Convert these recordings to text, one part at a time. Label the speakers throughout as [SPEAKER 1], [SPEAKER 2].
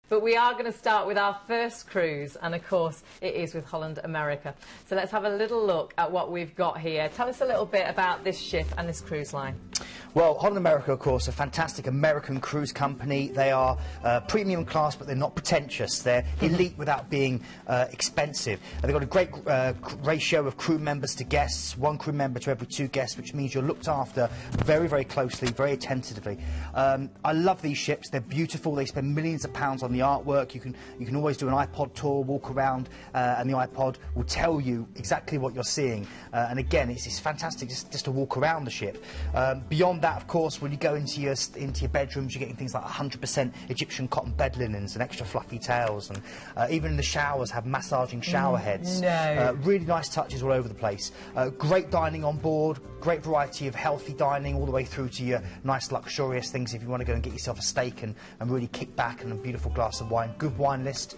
[SPEAKER 1] But we are going to start with our first cruise, and of course it is with Holland America. So let's have a little look at what we've got here. Tell us a little bit about this ship and this cruise line.
[SPEAKER 2] Well, Holland America, of course, a fantastic American cruise company. They are premium class, but they're not pretentious. They're elite without being expensive. They've got a great ratio of crew members to guests, one crew member to every 2 guests, which means you're looked after very, very closely, very attentively. I love these ships. They're beautiful. They spend millions of pounds on the artwork. You can always do an iPod tour, walk around, and the iPod will tell you exactly what you're seeing. And again, it's fantastic just to walk around the ship. Beyond that, of course, when you go into your bedrooms, you're getting things like 100% Egyptian cotton bed linens and extra fluffy towels, and even in the showers have massaging shower heads. Really nice touches all over the place. Great dining on board, great variety of healthy dining all the way through to your nice luxurious things if you want to go and get yourself a steak and really kick back and a beautiful glass of wine. Good wine list.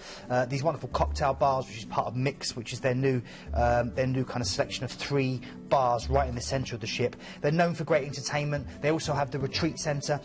[SPEAKER 2] These wonderful cocktail bars, which is part of Mix, which is their new kind of selection of 3 bars right in the centre of the ship. They're known for great entertainment. They also have the retreat centre,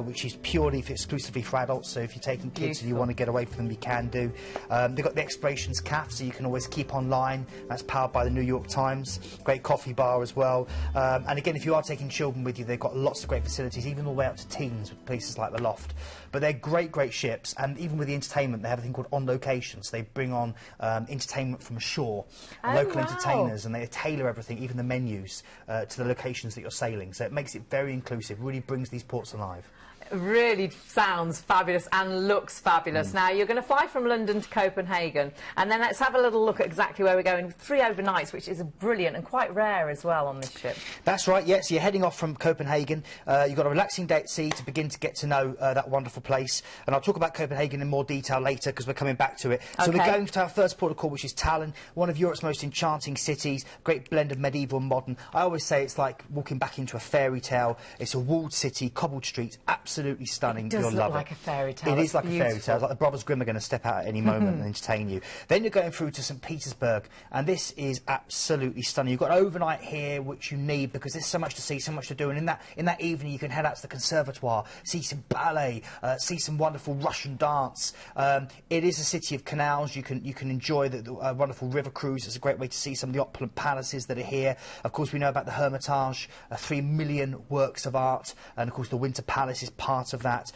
[SPEAKER 2] which is exclusively for adults, so if you're taking kids and you want to get away from them, you can do. They've got the Explorations Cafe, so you can always keep online. That's powered by the New York Times. Great coffee bar as well. And again, if you are taking children with you, they've got lots of great facilities, even all the way up to teens with places like the Loft. But they're great ships, and even with the entertainment, they have a thing called on location. So they bring on entertainment from ashore, local entertainers, and they tailor everything, even the menus, to the locations that you're sailing. So it makes it very inclusive, really brings these ports alive.
[SPEAKER 1] Really sounds fabulous and looks fabulous. Now, you're going to fly from London to Copenhagen, and then let's have a little look at exactly where we're going. 3 overnights, which is brilliant and quite rare as well on this ship. That's
[SPEAKER 2] right, yes. So you're heading off from Copenhagen. You've got a relaxing day at sea to begin to get to know that wonderful place. And I'll talk about Copenhagen in more detail later because we're coming back to it. So we're going to our first port of call, which is Tallinn, one of Europe's most enchanting cities. Great blend of medieval and modern. I always say it's like walking back into a fairy tale. It's a walled city, cobbled streets, absolutely stunning.
[SPEAKER 1] You'll love it. Like a fairy tale.
[SPEAKER 2] It is like a fairy tale. It's like the Brothers Grimm are going to step out at any moment and entertain you. Then you're going through to St. Petersburg, and this is absolutely stunning. You've got overnight here, which you need because there's so much to see, so much to do. And in that evening, you can head out to the conservatoire, see some ballet, see some wonderful Russian dance. It is a city of canals. You can enjoy the wonderful river cruise. It's a great way to see some of the opulent palaces that are here. Of course, we know about the Hermitage, 3 million works of art, and of course the Winter Palace is part of that.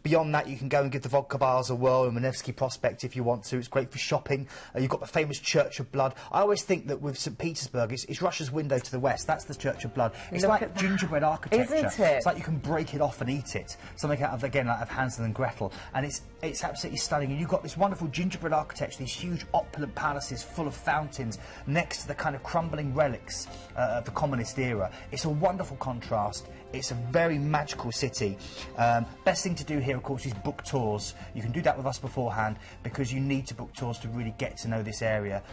[SPEAKER 2] Beyond that, you can go and give the vodka bars a whirl in Nevsky Prospect if you want to. It's great for shopping. You've got the famous Church of Blood. I always think that with St. Petersburg, it's Russia's window to the west. That's the Church of Blood. It's like gingerbread architecture.
[SPEAKER 1] Isn't it?
[SPEAKER 2] It's like you can break it off and eat it. Something out of, again, out of Hansel and Gretel. And it's absolutely stunning. And you've got this wonderful gingerbread architecture, these huge opulent palaces full of fountains next to the kind of crumbling relics of the communist era. It's a wonderful contrast. It's a very magical city. Best thing to do here, of course, is book tours. You can do that with us beforehand because you need to book tours to really get to know this area,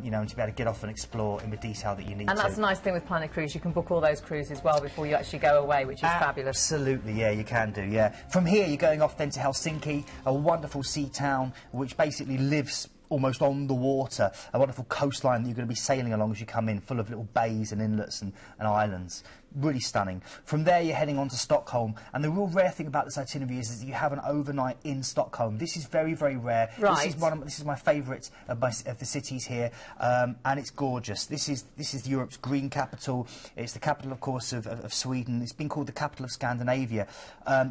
[SPEAKER 2] you know, and to be able to get off and explore in the detail that you need to.
[SPEAKER 1] And that's a nice thing with Planet Cruise. You can book all those cruises well before you actually go away, which is fabulous.
[SPEAKER 2] Absolutely, yeah, you can do, yeah. From here, you're going off then to Helsinki, a wonderful sea town which basically lives almost on the water, a wonderful coastline that you're going to be sailing along as you come in, full of little bays and inlets and islands. Really stunning. From there, you're heading on to Stockholm, and the real rare thing about this itinerary is that you have an overnight in Stockholm. This is very, very rare.
[SPEAKER 1] Right.
[SPEAKER 2] This is my favourite of the cities here, and it's gorgeous. This is Europe's green capital. It's the capital, of course, of Sweden. It's been called the capital of Scandinavia.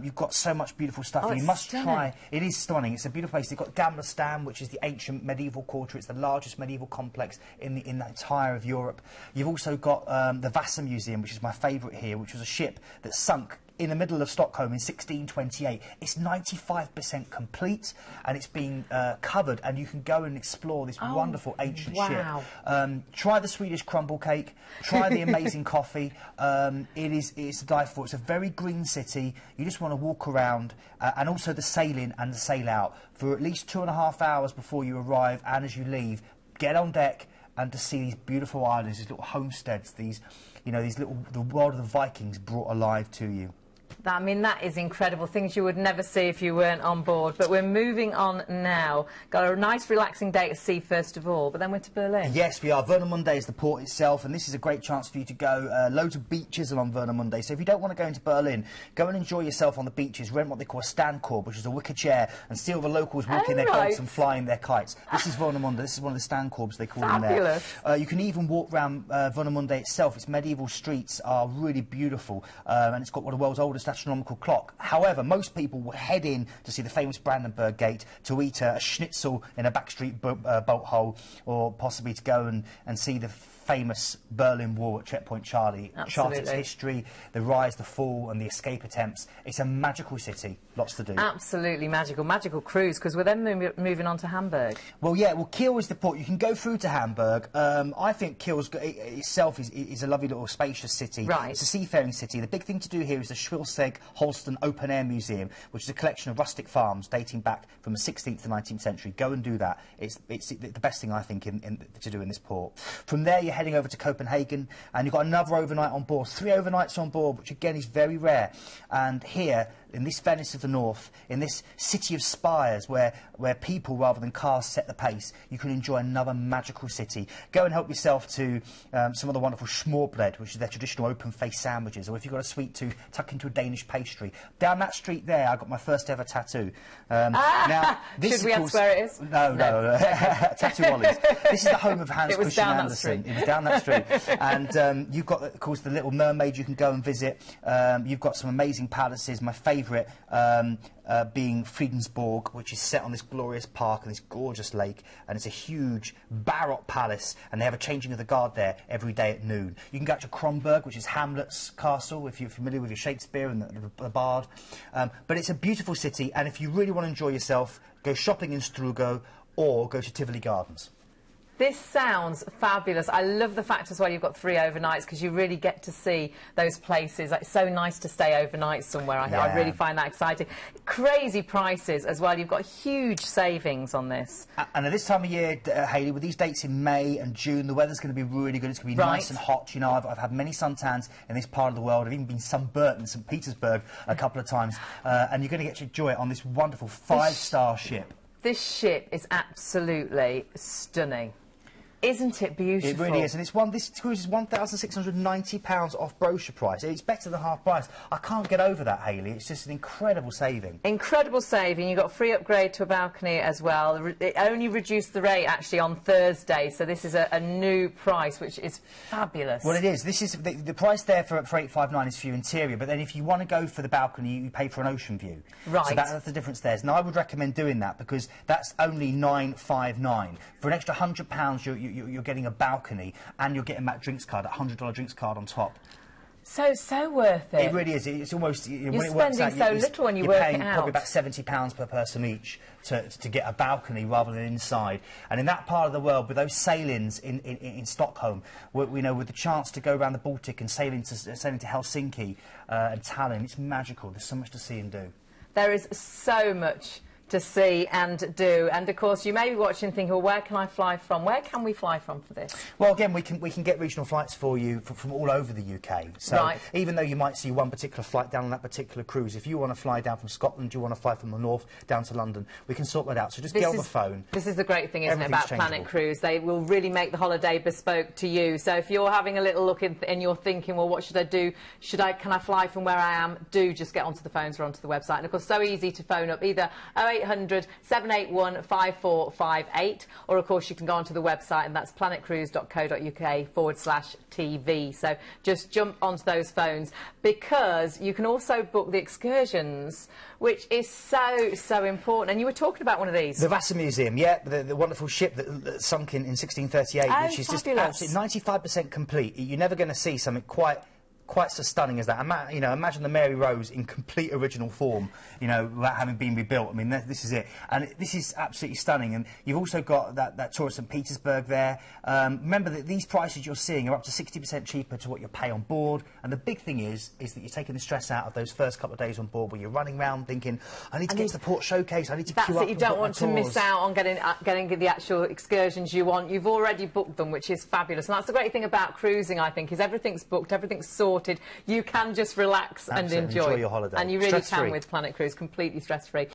[SPEAKER 2] You've got so much beautiful stuff.
[SPEAKER 1] Oh,
[SPEAKER 2] you must
[SPEAKER 1] stunning.
[SPEAKER 2] try. It is stunning. It's a beautiful place. They've got Gamla Stan, which is the ancient medieval quarter. It's the largest medieval complex in the entire of Europe. You've also got the Vasa Museum, which is my favourite here, which was a ship that sunk in the middle of Stockholm in 1628. It's 95% complete, and it's been covered, and you can go and explore this wonderful ancient ship. Try the Swedish crumble cake, try the amazing coffee. It's to die for. It's a very green city. You just want to walk around, and also the sail in and the sail out for at least 2.5 hours before you arrive, and as you leave, get on deck and to see these beautiful islands, these little homesteads, the world of the Vikings brought alive to you.
[SPEAKER 1] I mean, that is incredible. Things you would never see if you weren't on board. But we're moving on now. Got a nice, relaxing day at sea, first of all, but then we're to Berlin.
[SPEAKER 2] Yes, we are. Warnemünde is the port itself, and this is a great chance for you to go. Loads of beaches along Warnemünde. So if you don't want to go into Berlin, go and enjoy yourself on the beaches. Rent what they call a Standkorb, which is a wicker chair, and see all the locals walking their boats and flying their kites. This is Warnemünde. This is one of the Standkorbs they call them there. You can even walk around Warnemünde itself. Its medieval streets are really beautiful, and it's got one of the world's oldest astronomical clock. However, most people will head in to see the famous Brandenburg Gate, to eat a schnitzel in a backstreet boat hole, or possibly to go and see the famous Berlin Wall at Checkpoint Charlie. Chart its history, the rise, the fall and the escape attempts. It's a magical city, lots to do. Absolutely magical.
[SPEAKER 1] Magical cruise, because we're then moving on to Hamburg.
[SPEAKER 2] Well, yeah, well, Kiel is the port. You can go through to Hamburg. I think Kiel itself is a lovely little spacious city.
[SPEAKER 1] Right.
[SPEAKER 2] It's a seafaring city. The big thing to do here is the Schwilseg-Holsten Open Air Museum, which is a collection of rustic farms dating back from the 16th to 19th century. Go and do that. It's the best thing, I think, to do in this port. From there, you're heading over to Copenhagen, and you've got another overnight on board. 3 overnights on board, which again is very rare. And here, in this Venice of the North, in this city of spires where people rather than cars set the pace, you can enjoy another magical city. Go and help yourself to some of the wonderful smørbrød, which is their traditional open-faced sandwiches, or if you've got a sweet tooth, tuck into a Danish pastry. Down that street there, I got my first ever tattoo.
[SPEAKER 1] Now, this, should we ask where it is?
[SPEAKER 2] No. Tattoo Wallies. This is the home of Hans Christian Andersen. It was down that street. And you've got, of course, the Little Mermaid you can go and visit. You've got some amazing palaces. My favourite being Friedensborg, which is set on this glorious park and this gorgeous lake, and it's a huge Baroque palace, and they have a changing of the guard there every day at noon. You can go to Kronborg, which is Hamlet's castle, if you're familiar with your Shakespeare and the Bard. But it's a beautiful city, and if you really want to enjoy yourself, go shopping in Strugo or go to Tivoli Gardens.
[SPEAKER 1] This sounds fabulous. I love the fact as well you've got 3 overnights, because you really get to see those places. It's so nice to stay overnight somewhere. I really find that exciting. Crazy prices as well. You've got huge savings on this.
[SPEAKER 2] And at this time of year, Hayley, with these dates in May and June, the weather's going to be really good. It's going to be nice and hot. You know, I've had many suntans in this part of the world. I've even been sunburnt in St. Petersburg a couple of times. And you're going to get to enjoy it on this wonderful 5-star ship.
[SPEAKER 1] This ship is absolutely stunning. Isn't it beautiful?
[SPEAKER 2] It really is, and this cruise is £1,690 off brochure price. It's better than half price. I can't get over that, Hayley. It's just an incredible saving.
[SPEAKER 1] Incredible saving. You got free upgrade to a balcony as well. It only reduced the rate actually on Thursday, so this is a new price, which is fabulous.
[SPEAKER 2] Well, it is. This is the price there for £859 is for your interior, but then if you want to go for the balcony, you pay for an ocean view.
[SPEAKER 1] Right.
[SPEAKER 2] So that's the difference there. Now, I would recommend doing that because that's only £959. For an extra £100, you're getting a balcony, and you're getting that drinks card, that $100 drinks card on top.
[SPEAKER 1] So worth it.
[SPEAKER 2] It really is. It's almost...
[SPEAKER 1] You're
[SPEAKER 2] when it works
[SPEAKER 1] spending
[SPEAKER 2] out,
[SPEAKER 1] so little when you work it out.
[SPEAKER 2] You're paying probably about £70 per person each to get a balcony rather than inside. And in that part of the world, with those sailings in Stockholm, with the chance to go around the Baltic and sailing to Helsinki and Tallinn, it's magical. There's so much to see and do.
[SPEAKER 1] There is so much to see and do, and of course you may be watching thinking, well, where can I fly from? Where can we fly from for this?
[SPEAKER 2] Well, again, we can get regional flights for you from all over the UK. So even though you might see one particular flight down on that particular cruise, if you want to fly down from Scotland, you want to fly from the north down to London, we can sort that out. So just get on the phone.
[SPEAKER 1] This is the great thing, isn't it, about Planet Cruise? They will really make the holiday bespoke to you. So if you're having a little look and you're thinking, well, what should I do? Can I fly from where I am? Do just get onto the phones or onto the website. And of course, so easy to phone up either 0800 781 5458, or of course you can go onto the website, and that's planetcruise.co.uk/TV. So just jump onto those phones, because you can also book the excursions, which is so important. And you were talking about one of these.
[SPEAKER 2] The Wasser Museum, yeah, the wonderful ship that sunk in 1638, which is just absolutely 95% complete. You're never going to see something quite so stunning as that. Imagine the Mary Rose in complete original form, without having been rebuilt. I mean, this is it. And this is absolutely stunning. And you've also got that tour of St. Petersburg there. Remember that these prices you're seeing are up to 60% cheaper to what you pay on board. And the big thing is that you're taking the stress out of those first couple of days on board, where you're running around thinking, I need to get to the port showcase, I need to queue up.
[SPEAKER 1] You don't want to miss out on getting the actual excursions you want. You've already booked them, which is fabulous. And that's the great thing about cruising, I think, is everything's booked, everything's sorted. sorted. You can just relax and
[SPEAKER 2] Absolutely, enjoy your holiday.
[SPEAKER 1] And you really
[SPEAKER 2] Stress-free.
[SPEAKER 1] can with Planet Cruise, completely stress-free.